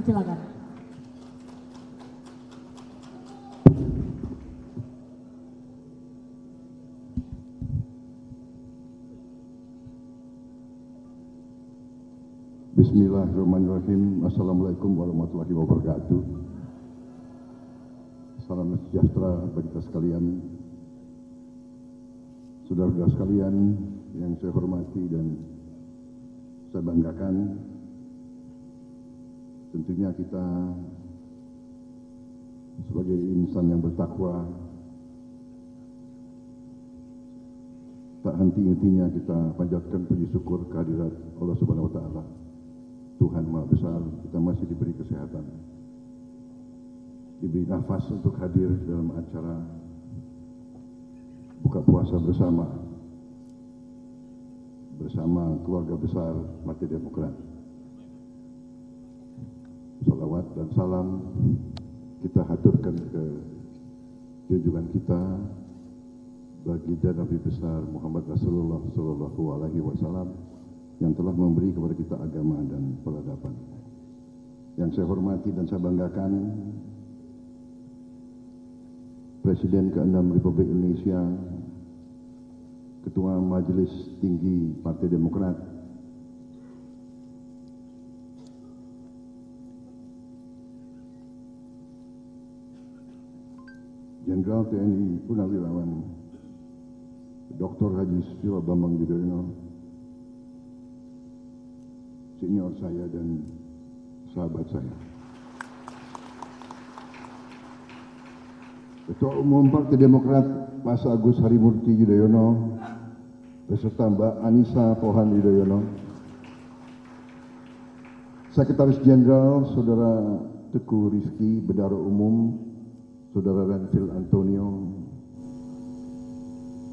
Silakan. Bismillahirrahmanirrahim. Assalamualaikum warahmatullahi wabarakatuh. Salam sejahtera bagi kita sekalian. Saudara-saudara sekalian yang saya hormati dan saya banggakan, tentunya kita sebagai insan yang bertakwa tak henti-hentinya kita panjatkan puji syukur kehadirat Allah Subhanahu wa taala. Tuhan Maha Besar, kita masih diberi kesehatan, diberi nafas untuk hadir dalam acara buka puasa bersama keluarga besar Partai Demokrat. Salawat dan salam kita haturkan ke junjungan kita baginda Nabi besar Muhammad Rasulullah Sallallahu Alaihi Wasallam yang telah memberi kepada kita agama dan peradaban. Yang saya hormati dan saya banggakan, Presiden ke-6 Republik Indonesia, Ketua Majelis Tinggi Partai Demokrat, Jenderal TNI Purnawirawan Dr. Haji Susilo Bambang Yudhoyono, senior saya dan sahabat saya. Ketua Umum Partai Demokrat Mas Agus Harimurti Yudhoyono beserta Mbak Anissa Pohan Yudhoyono, Sekretaris Jenderal Saudara Teguh Rizky, Bendahara Umum Saudara Renvil Antonio,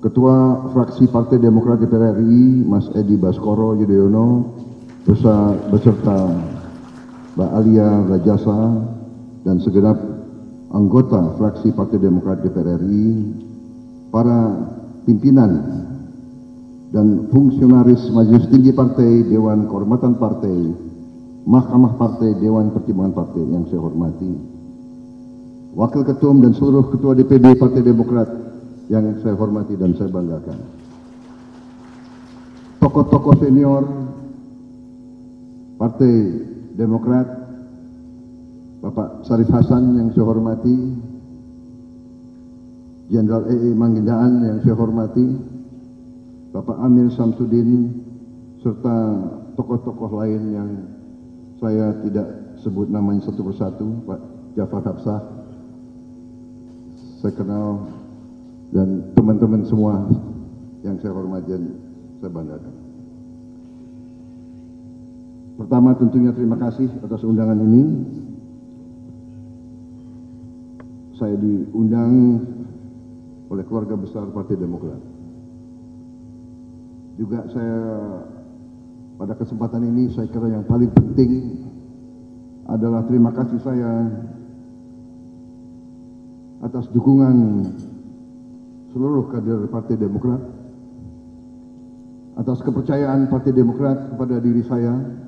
Ketua Fraksi Partai Demokrat DPR RI Mas Edi Baskoro Yudhoyono beserta Mbak Alia Rajasa dan segenap anggota fraksi Partai Demokrat DPR RI, para pimpinan dan fungsionaris Majelis Tinggi Partai, Dewan Kehormatan Partai, Mahkamah Partai, Dewan Pertimbangan Partai yang saya hormati, Wakil Ketum dan seluruh Ketua DPD Partai Demokrat yang saya hormati dan saya banggakan, tokoh-tokoh senior Partai Demokrat, Bapak Syarif Hasan yang saya hormati, Jenderal E.E. Manggindaan yang saya hormati, Bapak Amir Samsudin, serta tokoh-tokoh lain yang saya tidak sebut namanya satu persatu, Pak Jafar Hapsah, saya kenal, dan teman-teman semua yang saya hormati dan saya banggakan. Pertama tentunya terima kasih atas undangan ini. Saya diundang oleh keluarga besar Partai Demokrat. Juga saya pada kesempatan ini saya kira yang paling penting adalah terima kasih saya atas dukungan seluruh kader Partai Demokrat, atas kepercayaan Partai Demokrat kepada diri saya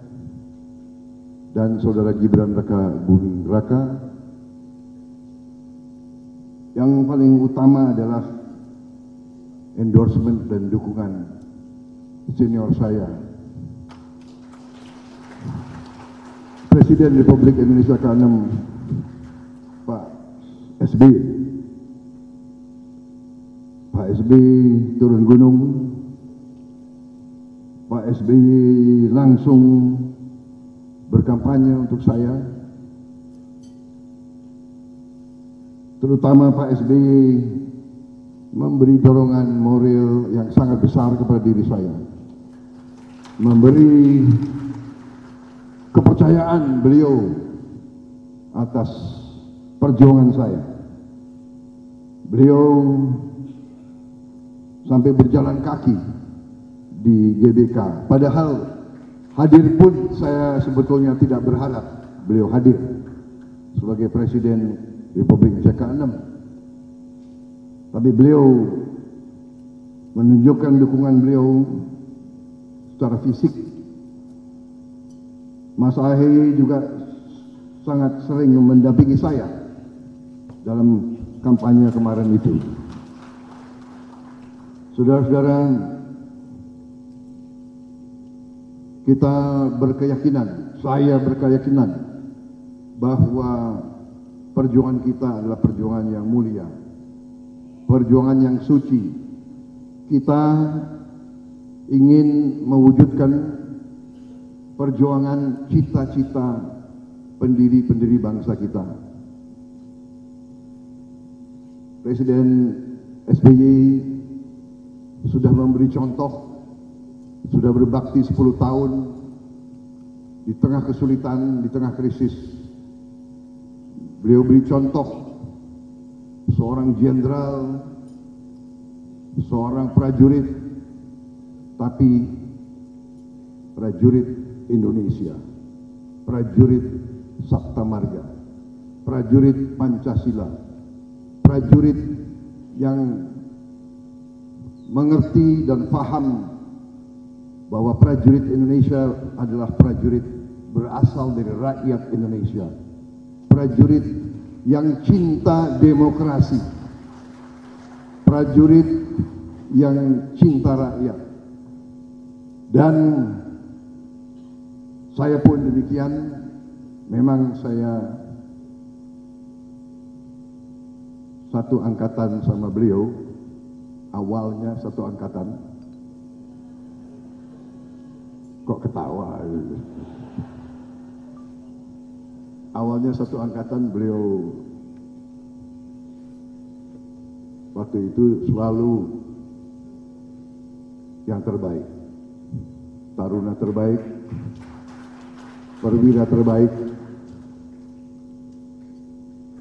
dan Saudara Gibran Raka Buming Raka. Yang paling utama adalah endorsement dan dukungan senior saya, Presiden Republik Indonesia ke-6 Pak SBY. Pak SBY turun gunung, Pak SBY langsung berkampanye untuk saya, terutama Pak SBY memberi dorongan moral yang sangat besar kepada diri saya, memberi kepercayaan beliau atas perjuangan saya. Beliau sampai berjalan kaki di GBK, padahal hadir pun saya sebetulnya tidak berharap beliau hadir sebagai Presiden Republik Indonesia ke-6. Tapi beliau menunjukkan dukungan beliau secara fisik. Mas Ahy juga sangat sering mendampingi saya dalam kampanye kemarin itu. Saudara-saudara, kita berkeyakinan, saya berkeyakinan bahwa perjuangan kita adalah perjuangan yang mulia, perjuangan yang suci. Kita ingin mewujudkan perjuangan cita-cita pendiri-pendiri bangsa kita. Presiden SBY sudah memberi contoh, sudah berbakti 10 tahun di tengah kesulitan, di tengah krisis. Beliau beri contoh seorang jenderal, seorang prajurit, tapi prajurit Indonesia, prajurit Sabta Marga, prajurit Pancasila, prajurit yang mengerti dan paham bahwa prajurit Indonesia adalah prajurit berasal dari rakyat Indonesia, prajurit yang cinta demokrasi, prajurit yang cinta rakyat. Dan saya pun demikian. Memang saya satu angkatan sama beliau, awalnya satu angkatan. Kok ketawa? Awalnya satu angkatan, beliau waktu itu selalu yang terbaik, taruna terbaik, perwira terbaik.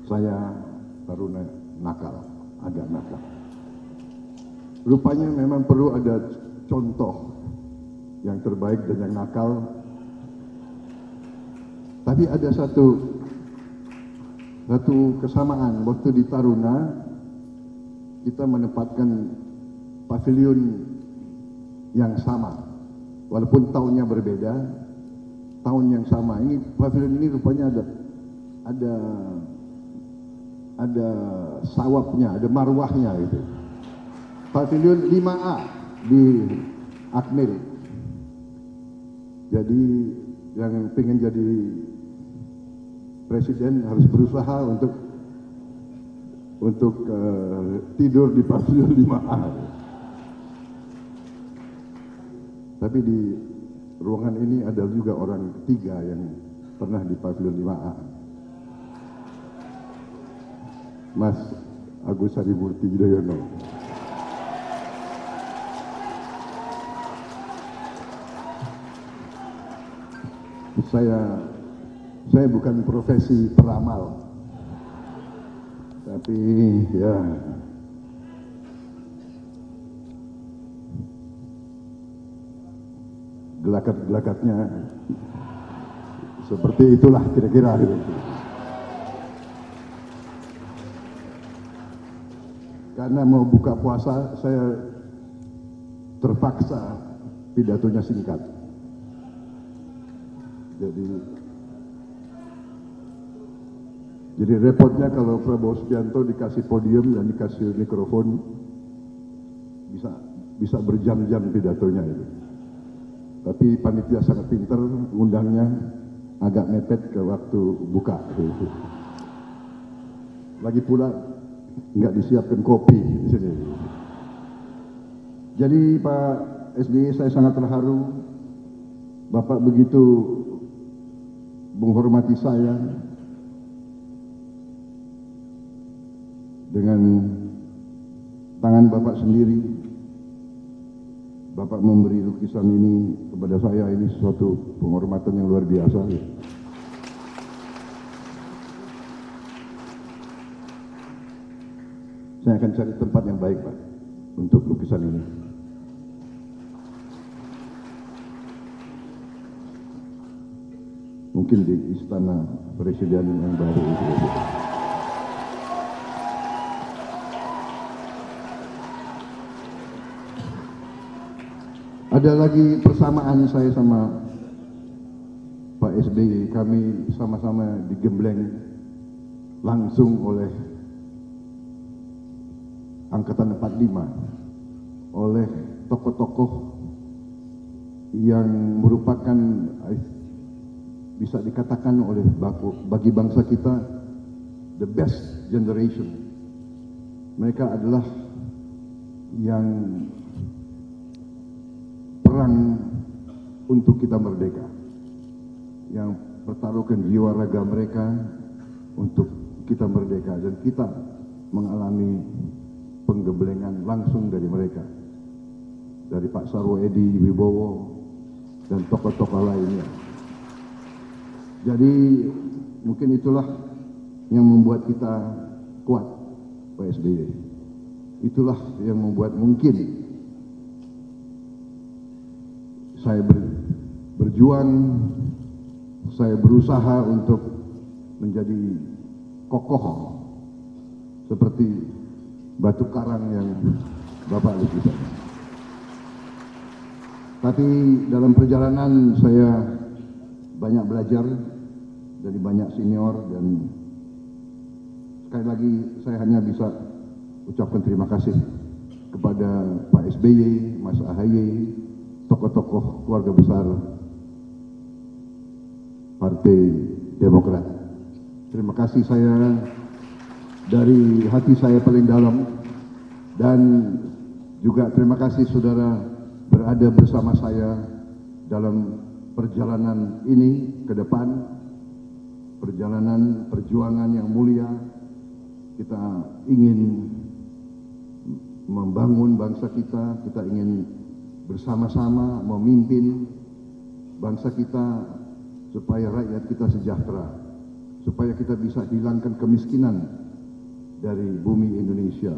Saya taruna nakal, agak nakal. Rupanya memang perlu ada contoh yang terbaik dan yang nakal. Tapi ada satu kesamaan. Waktu di taruna kita menempatkan pavilion yang sama, walaupun tahunnya berbeda, tahun yang sama. Ini pavilion ini rupanya ada sawapnya, ada marwahnya gitu. Pavilion 5A di Akmil. Jadi yang pengen jadi presiden harus berusaha untuk tidur di pavilion 5A. Tapi di ruangan ini ada juga orang ketiga yang pernah di pavilion 5A. Mas Agus Harimurti Yudhoyono. Saya bukan profesi peramal, tapi ya gelagat-gelagatnya seperti itulah kira-kira. Karena mau buka puasa, saya terpaksa pidatonya singkat. Jadi repotnya kalau Prabowo Subianto dikasih podium dan dikasih mikrofon, bisa berjam-jam pidatonya itu. Tapi panitia sangat pinter, undangnya agak mepet ke waktu buka. Lagi pula nggak disiapkan kopi di sini. Jadi Pak SBY, saya sangat terharu. Bapak begitu menghormati saya dengan tangan Bapak sendiri. Bapak memberi lukisan ini kepada saya, ini suatu penghormatan yang luar biasa. Saya akan cari tempat yang baik, Pak, untuk lukisan ini. Mungkin di istana presiden yang baru itu. Ada lagi persamaan saya sama Pak Pak SBY, kami sama-sama digembleng langsung oleh Angkatan 45, oleh tokoh-tokoh yang merupakan, bisa dikatakan oleh bagi bangsa kita, the best generation. Mereka adalah yang perang untuk kita merdeka, yang pertaruhkan jiwa raga mereka untuk kita merdeka, dan kita mengalami penggemblengan langsung dari mereka, dari Pak Sarwo Edi Wibowo dan tokoh-tokoh lainnya. Jadi mungkin itulah yang membuat kita kuat, Pak SBY. Itulah yang membuat mungkin saya berjuang, saya berusaha untuk menjadi kokoh seperti batu karang yang Bapak lukisan. Tapi dalam perjalanan saya banyak belajar dari banyak senior, dan sekali lagi saya hanya bisa ucapkan terima kasih kepada Pak SBY, Mas AHY, tokoh-tokoh keluarga besar Partai Demokrat. Terima kasih saya dari hati saya paling dalam, dan juga terima kasih saudara berada bersama saya dalam perjalanan ini ke depan, perjalanan perjuangan yang mulia. Kita ingin membangun bangsa kita, kita ingin bersama-sama memimpin bangsa kita supaya rakyat kita sejahtera, supaya kita bisa hilangkan kemiskinan dari bumi Indonesia.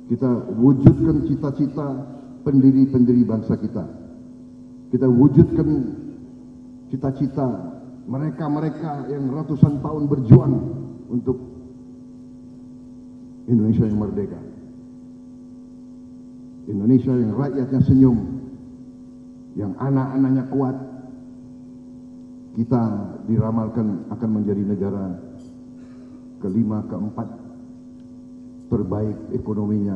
Kita wujudkan cita-cita pendiri-pendiri bangsa kita. Kita wujudkan cita-cita mereka-mereka yang ratusan tahun berjuang untuk Indonesia yang merdeka. Indonesia yang rakyatnya senyum, yang anak-anaknya kuat. Kita diramalkan akan menjadi negara kelima, keempat terbaik ekonominya.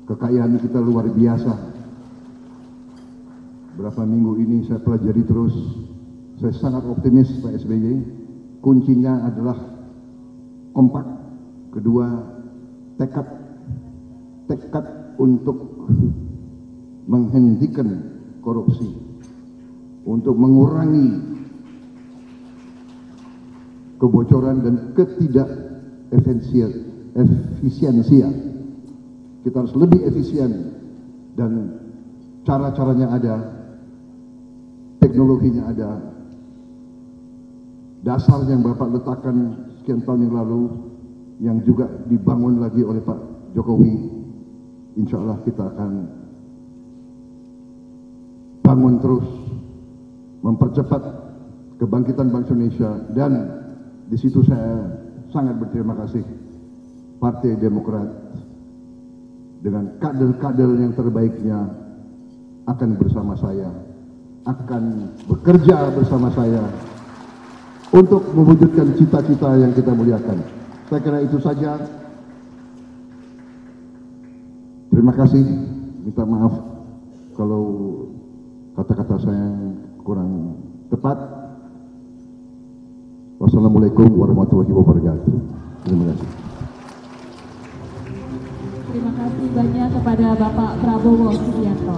Kekayaan kita luar biasa. Berapa minggu ini saya pelajari terus. Saya sangat optimis Pak SBY. Kuncinya adalah kompak. Kedua, tekad untuk menghentikan korupsi, untuk mengurangi kebocoran dan efisiensia. Kita harus lebih efisien, dan cara-caranya ada, teknologinya ada, dasar yang Bapak letakkan sekian tahun yang lalu, yang juga dibangun lagi oleh Pak Jokowi. Insya Allah kita akan bangun terus, mempercepat kebangkitan bangsa Indonesia, dan di situ saya sangat berterima kasih Partai Demokrat dengan kader-kader yang terbaiknya akan bersama saya, akan bekerja bersama saya untuk mewujudkan cita-cita yang kita muliakan. Saya kira itu saja. Terima kasih, minta maaf kalau kata-kata saya kurang tepat. Wassalamualaikum warahmatullahi wabarakatuh. Terima kasih. Terima kasih banyak kepada Bapak Prabowo Subianto.